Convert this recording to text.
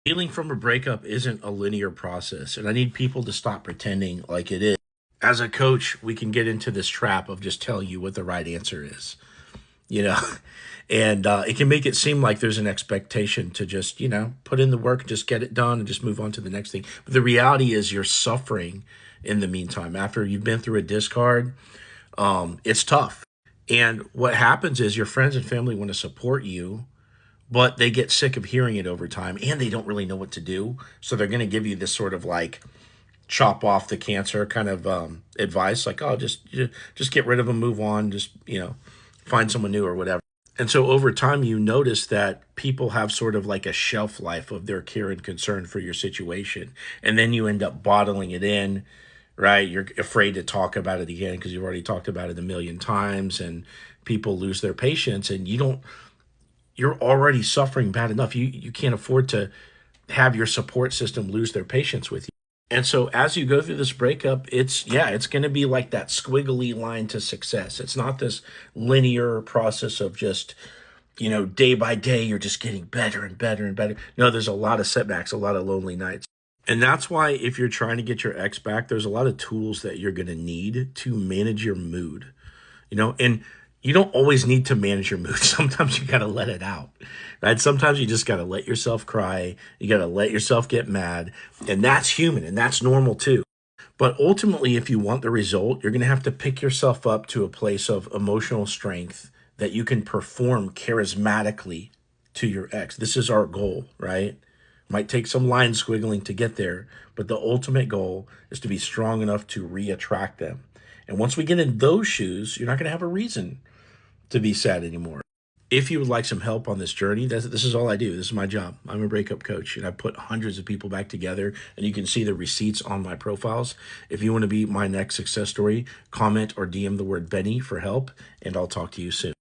Healing from a breakup isn't a linear process, and I need people to stop pretending like it is. As a coach, we can get into this trap of just telling you what the right answer is, you know, and it can make it seem like there's an expectation to just, put in the work, just get it done, and just move on to the next thing. But the reality is, you're suffering in the meantime. After you've been through a discard, it's tough. And what happens is your friends and family want to support you, but they get sick of hearing it over time and they don't really know what to do. So they're going to give you this sort of like chop off the cancer kind of advice, like, oh, just get rid of them, move on, just, find someone new or whatever. And so over time, you notice that people have sort of like a shelf life of their care and concern for your situation. And then you end up bottling it in, right? You're afraid to talk about it again because you've already talked about it a million times, and people lose their patience, and you're already suffering bad enough. You can't afford to have your support system lose their patience with you. And so as you go through this breakup, it's going to be like that squiggly line to success. It's not this linear process of just, day by day you're just getting better and better and better. No, there's a lot of setbacks, a lot of lonely nights. And that's why if you're trying to get your ex back, there's a lot of tools that you're going to need to manage your mood, and you don't always need to manage your mood. Sometimes you got to let it out, right? Sometimes you just got to let yourself cry. You got to let yourself get mad, and that's human and that's normal too. But ultimately, if you want the result, you're going to have to pick yourself up to a place of emotional strength that you can perform charismatically to your ex. This is our goal, right? Might take some line squiggling to get there, but the ultimate goal is to be strong enough to re-attract them. And once we get in those shoes, you're not going to have a reason to be sad anymore. If you would like some help on this journey, this is all I do. This is my job. I'm a breakup coach, and I put hundreds of people back together, and you can see the receipts on my profiles. If you want to be my next success story, comment or DM the word Benny for help, and I'll talk to you soon.